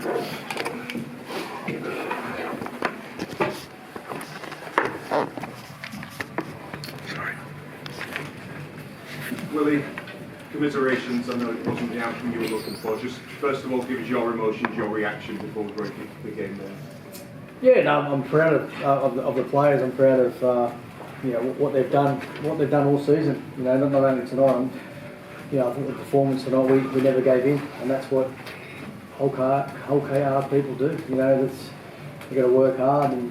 Willie, commiserations. I know it wasn't the outcome you were looking for. Just first of all, give us your emotions, your reaction before we break the game there. Yeah, no, I'm proud of the players. I'm proud of what they've done all season. Not only tonight. I think the performance tonight we never gave in, and that's what whole KR people do. That's you've got to work hard and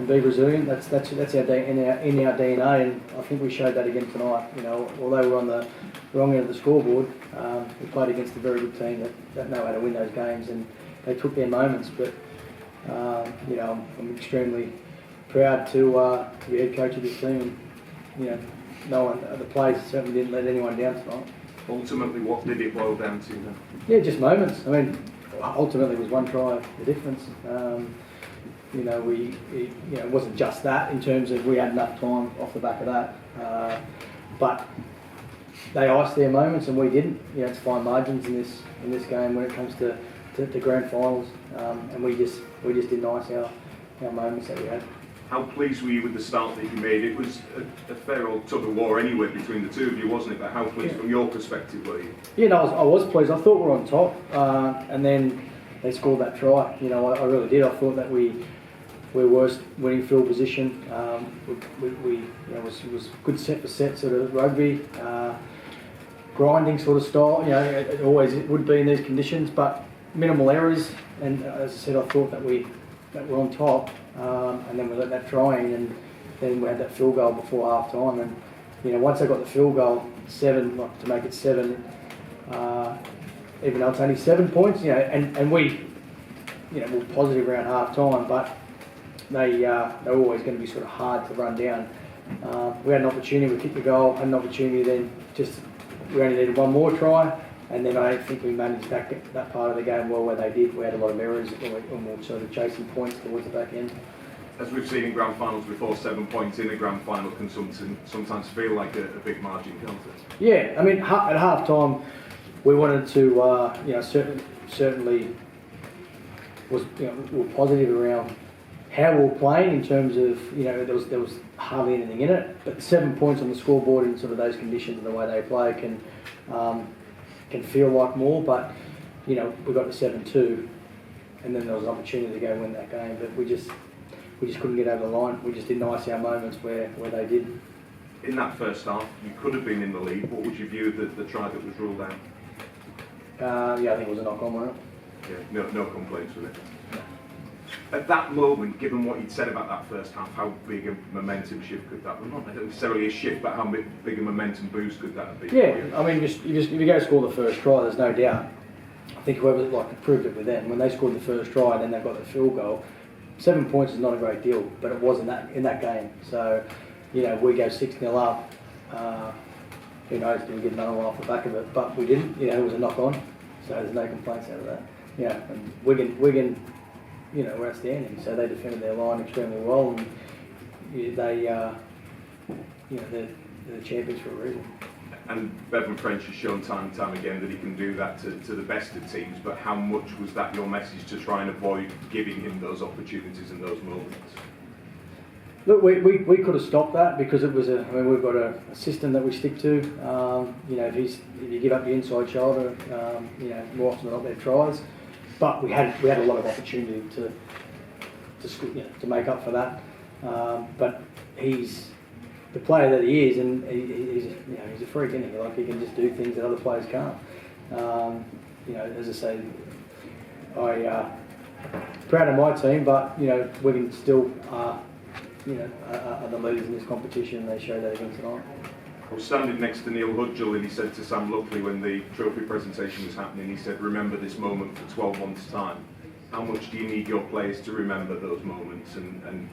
be resilient. That's our in our DNA, and I think we showed that again tonight. Although we're on the wrong end of the scoreboard, we played against a very good team that know how to win those games, and they took their moments. But I'm extremely proud to be head coach of this team, and the players certainly didn't let anyone down tonight. Ultimately, what did it boil down to then? Yeah, just moments. I mean, ultimately it was one try, the difference. It wasn't just that in terms of we had enough time off the back of that, but they iced their moments and we didn't. It's fine margins in this game when it comes to grand finals, and we just didn't ice our moments that we had. How pleased were you with the start that you made? It was a fair old tug of war anyway between the two of you, wasn't it? But how pleased from your perspective were you? Yeah, I was pleased. I thought we were on top, and then they scored that try. I really did. I thought that we were winning field position. It was good set for set sort of rugby, grinding sort of style. It always would be in these conditions, but minimal errors. And as I said, I thought that we're on top, and then we let that try in, and then we had that field goal before half time. And once I got the field goal, 7 to make it 7, even though it's only 7 points, and we were positive around half time, but they're always going to be sort of hard to run down. We had an opportunity, we kicked the goal, had an opportunity, then we only needed one more try, and then I don't think we managed that part of the game well where they did. We had a lot of errors and we were sort of chasing points towards the back end. As we've seen in grand finals before, 7 points in a grand final can sometimes feel like a big margin, can't it? Yeah, I mean, at half time we wanted to, certainly was, we were positive around how we were playing in terms of, there was hardly anything in it, but 7 points on the scoreboard in sort of those conditions and the way they play can feel like more, but we got to 7-2, and then there was an opportunity to go win that game, but we just couldn't get over the line. We just didn't ice our moments where they did. In that first half, you could have been in the lead. What would you view the try that was ruled out? I think it was a knock-on, wasn't it? Yeah, no complaints with it. At that moment, given what you'd said about that first half, how big a momentum shift could that be? Not necessarily a shift, but how big a momentum boost could that be? Yeah, I mean, if you go score the first try, there's no doubt. I think whoever proved it with them, when they scored the first try and then they got the field goal, 7 points is not a great deal, but it was in that game. So, we go 6-0 up. Who knows, did we get another one off the back of it? But we didn't. It was a knock-on, so there's no complaints out of that. And Wigan, were outstanding. So they defended their line extremely well, and they're the champions for a reason. And Bevan French has shown time and time again that he can do that to the best of teams, but how much was that your message to try and avoid giving him those opportunities and those moments? Look, we could have stopped that because it was we've got a system that we stick to. If you give up the inside shoulder, more often than not they're tries. But we had a lot of opportunity to make up for that. But he's the player that he is, and he's a freak, isn't he? He can just do things that other players can't. As I say, proud of my team, but Wigan still are the leaders in this competition. They showed that again tonight. I was standing next to Neil Hudgell, and he said to Sam Luckley when the trophy presentation was happening, he said, "Remember this moment for 12 months' time." How much do you need your players to remember those moments and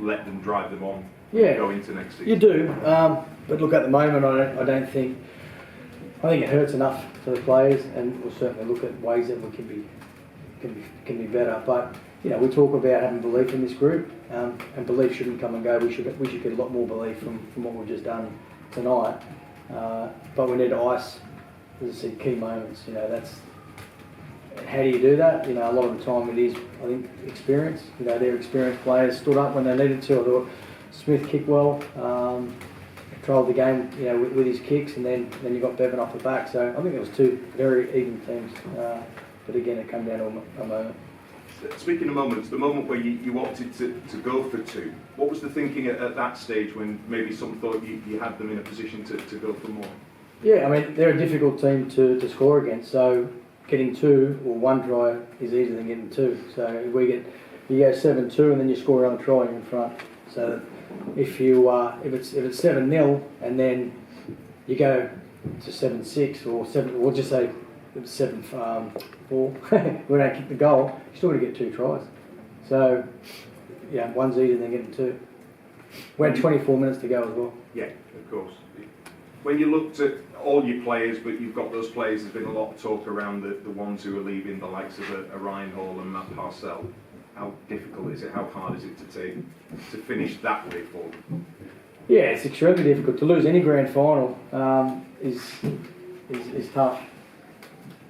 let them drive them on? Go into next season? You do, but look, at the moment, I think it hurts enough for the players, and we'll certainly look at ways that we can be better. But we talk about having belief in this group, and belief shouldn't come and go. We should get a lot more belief from what we've just done tonight. But we need to ice, as I said, key moments. how do you do that? You know, a lot of the time it is, I think, experience. You know, their experienced players stood up when they needed to. I thought Smith kicked well, controlled the game, you know, with his kicks, and then you got Bevan off the back. So I think it was two very even teams. But again, it came down to a moment. Speaking of moments, the moment where you opted to go for two, what was the thinking at that stage when maybe some thought you had them in a position to go for more? Yeah, I mean, they're a difficult team to score against, so getting two or one try is easier than getting two. So you go 7-2 and then you score on a try in front. So if it's 7-0 and then you go to 7-6 or 7, we'll just say it was 7-4, we don't kick the goal, you're still going to get two tries. So yeah, one's easier than getting two. We had 24 minutes to go as well. Yeah, of course. When you looked at all your players, but you've got those players, there's been a lot of talk around the ones who are leaving, the likes of a Ryan Hall and Matt Parcell. How difficult is it, how hard is it to finish that way for them? Yeah, it's extremely difficult. To lose any grand final is tough.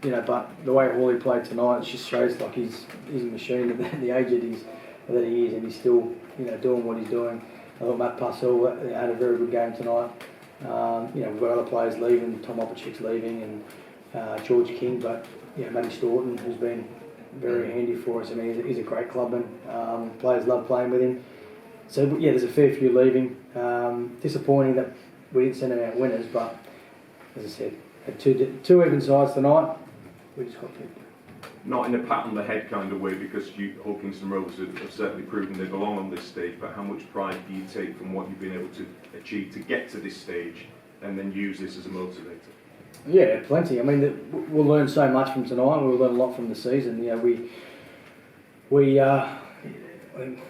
You know, but the way Hawley played tonight, it just shows like he's a machine at the age that he is, and he's still, you know, doing what he's doing. I thought Matt Parcell had a very good game tonight. You know, we've got other players leaving, Tom Opachic's leaving, and George King, but you know, Matty Staunton, who's been very handy for us. I mean, he's a great clubman. Players love playing with him. So yeah, there's a fair few leaving. Disappointing that we didn't send them out winners, but as I said, had two even sides tonight. We just got picked. Not in a pat on the head kind of way, because Hull Kingston Rovers have certainly proven they belong on this stage, but how much pride do you take from what you've been able to achieve to get to this stage and then use this as a motivator? Yeah, plenty. I mean, we'll learn so much from tonight. We'll learn a lot from the season. You know,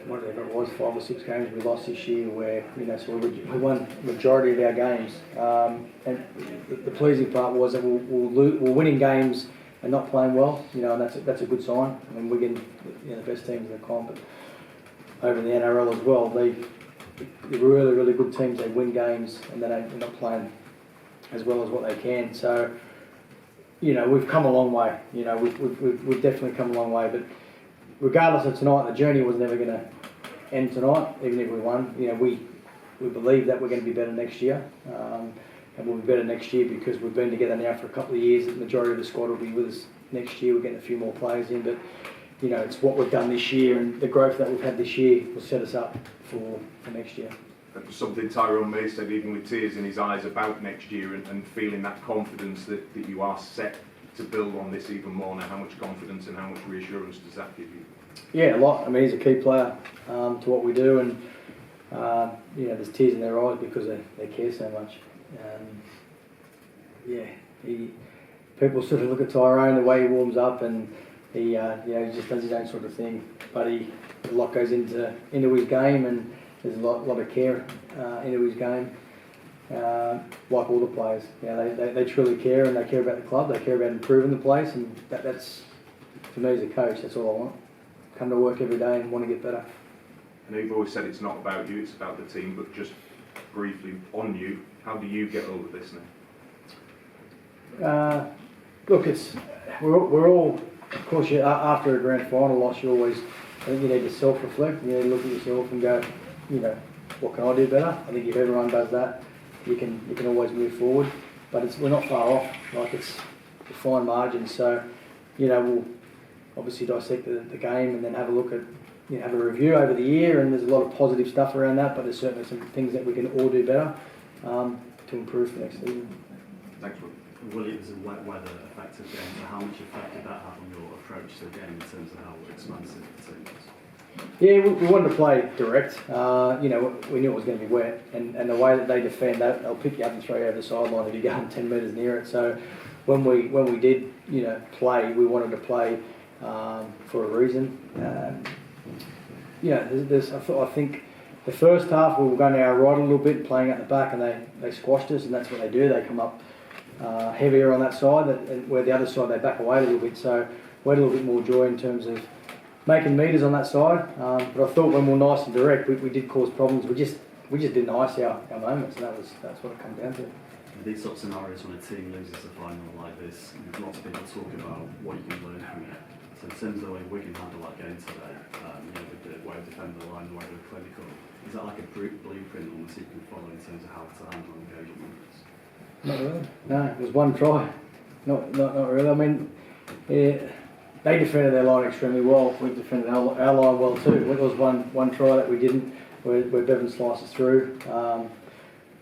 whatever it was, 5 or 6 games we lost this year, where, you know, so we won the majority of our games. And the pleasing part was that we're winning games and not playing well, you know, and that's a good sign. I mean, Wigan, you know, the best teams in the comp, but over in the NRL as well, they're really, really good teams. They win games and they're not playing as well as what they can. So, you know, we've come a long way. You know, we've definitely come a long way. But regardless of tonight, the journey was never going to end tonight, even if we won. You know, we believe that we're going to be better next year. And we'll be better next year because we've been together now for a couple of years. The majority of the squad will be with us next year. We're getting a few more players in, but you know, it's what we've done this year and the growth that we've had this year will set us up for next year. That was something Tyrone May said, even with tears in his eyes, about next year and feeling that confidence that you are set to build on this even more now. How much confidence and how much reassurance does that give you? Yeah, a lot. I mean, he's a key player to what we do, and you know, there's tears in their eyes because they care so much. People sort of look at Tyrone, the way he warms up, and he just does his own sort of thing. But a lot goes into his game, and there's a lot of care into his game. Like all the players, you know, they truly care, and they care about the club. They care about improving the place, and that's, for me as a coach, that's all I want. Come to work every day and want to get better. I know you've always said it's not about you, it's about the team, but just briefly on you, how do you get over this now? Look, we're all, of course, after a grand final loss, I think you need to self-reflect, you need to look at yourself and go, you know, what can I do better? I think if everyone does that, you can always move forward, but we're not far off, like it's a fine margin, so, you know, we'll obviously dissect the game and then have a look at, you know, have a review over the year, and there's a lot of positive stuff around that, but there's certainly some things that we can all do better to improve for next season. Thanks, Will. Willie, it was a wet weather effective game, so how much effect did that have on your approach to the game in terms of how expansive the team was? Yeah, we wanted to play direct. You know, we knew it was going to be wet, and the way that they defend, they'll pick you up and throw you over the sideline if you go 10 metres near it. So when we did, you know, play, we wanted to play for a reason. You know, I think the first half we were going our right a little bit, playing at the back, and they squashed us, and that's what they do. They come up heavier on that side, and where the other side they back away a little bit. So we had a little bit more joy in terms of making metres on that side. But I thought when we were nice and direct, we did cause problems. We just didn't ice our moments, and that's what it comes down to. These sort of scenarios when a team loses a final like this, lots of people talk about what you can learn from it. So in terms of the way Wigan handled that game today, with the way they defended the line, the way they were clinical, is that like a blueprint almost you can follow in terms of how to handle engagements? Not really. No, it was one try. Not really. I mean, yeah, they defended their line extremely well. We defended our line well too. There was one try that we didn't, where Bevan slices through.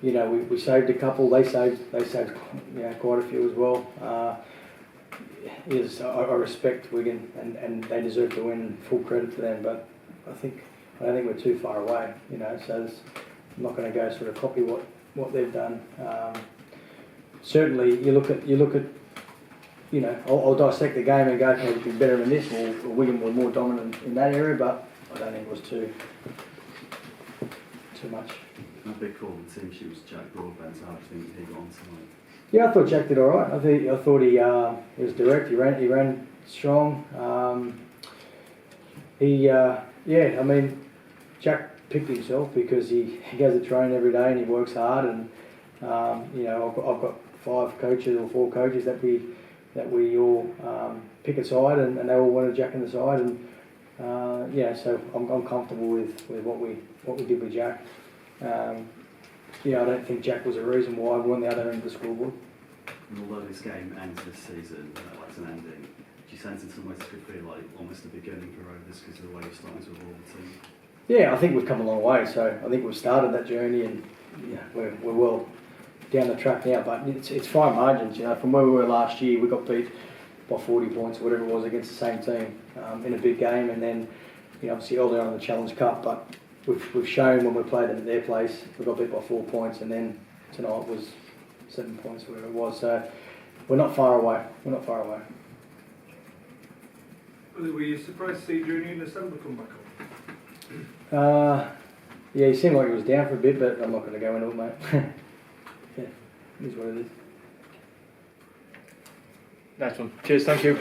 We saved a couple. They saved quite a few as well. I respect Wigan and they deserve to win. Full credit to them. But I don't think we're too far away. So I'm not going to go sort of copy what they've done. Certainly, you look at. I'll dissect the game and go, okay, we've been better than this, or Wigan were more dominant in that area, but I don't think it was too much. A big call on the team sheet was Jack Broadbent, so how do you think he got on tonight? Yeah, I thought Jack did all right. I thought he was direct. He ran strong. Jack picked himself because he goes to train every day and he works hard. And I've got 5 coaches or 4 coaches that we all pick a side, and they all wanted Jack in the side. And so I'm comfortable with what we did with Jack. I don't think Jack was a reason why we won the other end of the scoreboard. And although this game ends this season, like it's an ending, do you sense in some ways it could feel like almost a beginning for Rovers because of the way you're starting to evolve the team? Yeah, I think we've come a long way. So I think we've started that journey, and we're well down the track now. But it's fine margins. From where we were last year, we got beat by 40 points or whatever it was against the same team in a big game, and then obviously earlier on in the Challenge Cup. But we've shown when we played them at their place, we got beat by 4 points, and then tonight was 7 points, whatever it was. So we're not far away. Were you surprised to see Junior in December come back up? Yeah, he seemed like he was down for a bit, but I'm not going to go into it, mate. Yeah, it is what it is. Nice one. Cheers, thank you.